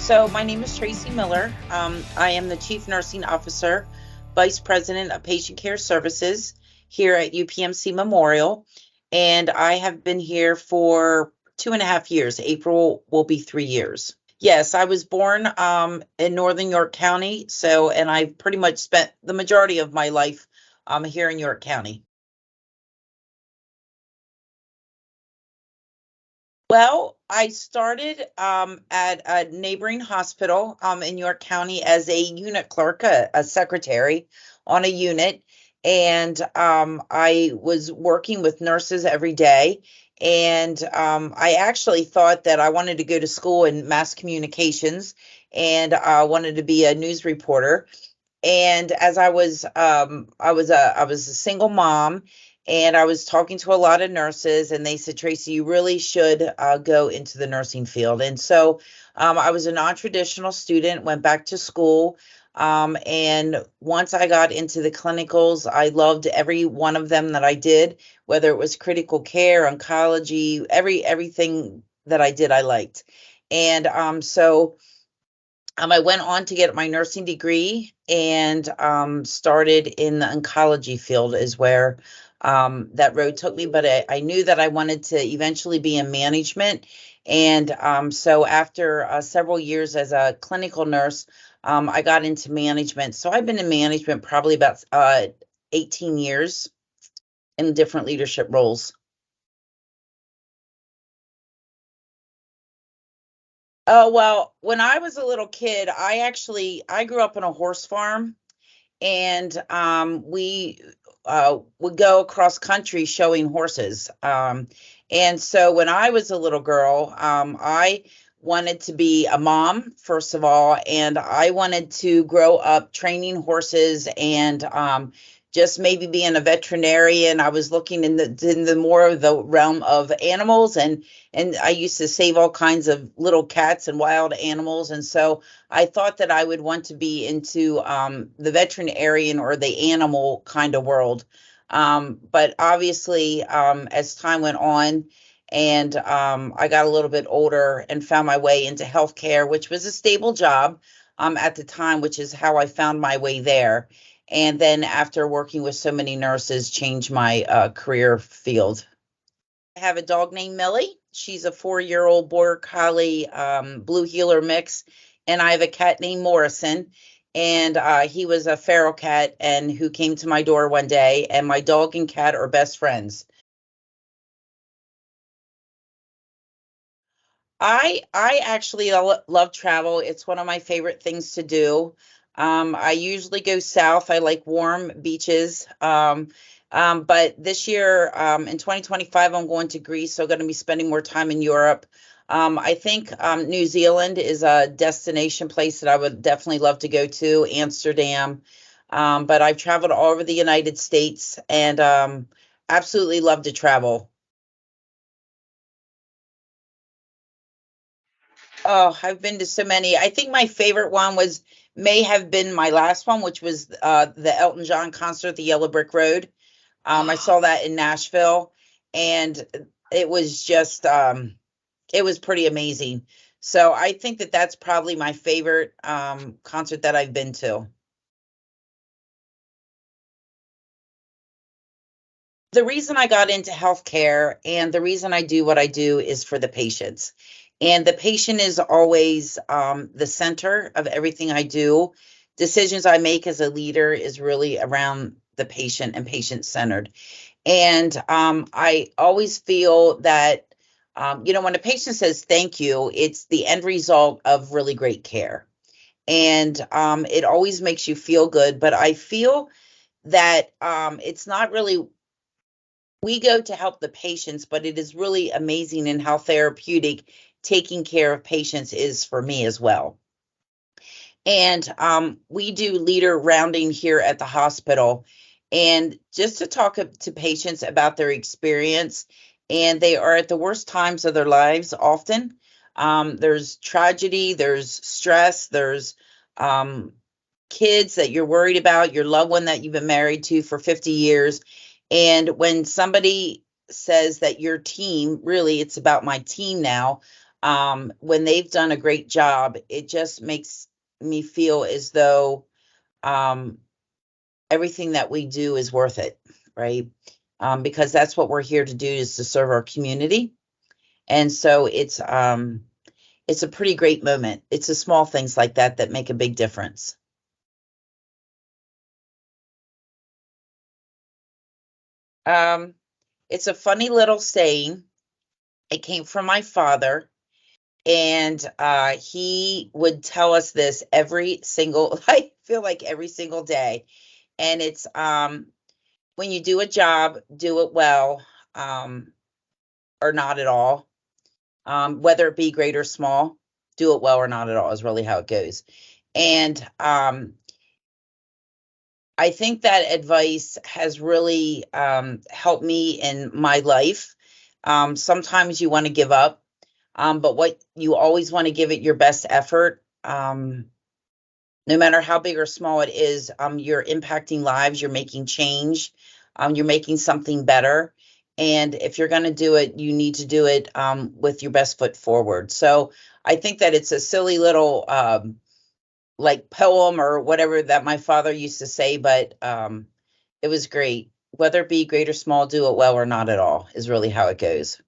So, my name is Tracy Miller. I am the Chief Nursing Officer, Vice President of Patient Care Services here at UPMC Memorial. And I have been here for 2.5 years. April will be 3 years. Yes, I was born in Northern York County. And I pretty much spent the majority of my life here in York County. Well, I started at a neighboring hospital in York County as a unit clerk, a secretary on a unit. And I was working with nurses every day. And I actually thought that I wanted to go to school in mass communications and wanted to be a news reporter. And as I was a single mom, and I was talking to a lot of nurses, and they said, Tracy, you really should go into the nursing field. And so I was a non-traditional student, went back to school. And once I got into the clinicals, I loved every one of them that I did, whether it was critical care, oncology, everything that I did, I liked. And I went on to get my nursing degree and started in the oncology field, is where that road took me. But I knew that I wanted to eventually be in management. And so after several years as a clinical nurse, I got into management. So I've been in management probably about 18 years in different leadership roles. Oh, well, when I was a little kid, I grew up on a horse farm, and we would go across country showing horses. And so when I was a little girl, I wanted to be a mom, first of all, and I wanted to grow up training horses and just maybe being a veterinarian. I was looking in the more of the realm of animals, and I used to save all kinds of little cats and wild animals. And so I thought that I would want to be into the veterinarian or the animal kind of world. But obviously, as time went on and I got a little bit older and found my way into healthcare, which was a stable job at the time, which is how I found my way there. And then after working with so many nurses, changed my career field. I have a dog named Millie. She's a 4-year-old border collie blue heeler mix, and I have a cat named Morrison. And he was a feral cat, and who came to my door one day. And my dog and cat are best friends. I actually love travel. It's one of my favorite things to do. I usually go south. I like warm beaches. But this year, in 2025, I'm going to Greece, so I'm going to be spending more time in Europe. I think New Zealand is a destination place that I would definitely love to go to, Amsterdam. But I've traveled all over the United States and absolutely love to travel. Oh, I've been to so many. I think my favorite one was may have been my last one, which was the Elton John concert, the Yellow Brick Road. I saw that in Nashville, and it was just it was pretty amazing. So I think that that's probably my favorite concert that I've been to. The reason I got into healthcare and the reason I do what I do is for the patients. And the patient is always the center of everything I do. Decisions I make as a leader is really around the patient and patient centered. And I always feel that, when a patient says thank you, it's the end result of really great care. And it always makes you feel good. But I feel that it's not really we go to help the patients, but it is really amazing in how therapeutic taking care of patients is for me as well. And we do leader rounding here at the hospital, and just to talk to patients about their experience. And they are at the worst times of their lives often. There's tragedy, there's stress, there's um, kids that you're worried about, your loved one that you've been married to for 50 years. And when somebody says that your team, really, it's about my team now, when they've done a great job, it just makes me feel as though um, everything that we do is worth it, right? Because that's what we're here to do, is to serve our community. And so it's a pretty great moment. It's the small things like that that make a big difference. Um, it's a funny little saying. It came from my father, and he would tell us this every single, I feel like every single day. And it's when you do a job, do it well, or not at all. Whether it be great or small, do it well or not at all is really how it goes. And I think that advice has really helped me in my life. Sometimes you want to give up, but what you always want to give it your best effort. No matter how big or small it is, you're impacting lives, you're making change, you're making something better. And if you're going to do it, you need to do it with your best foot forward. So I think that it's a silly little like poem or whatever that my father used to say, but it was great. Whether it be great or small, do it well or not at all is really how it goes.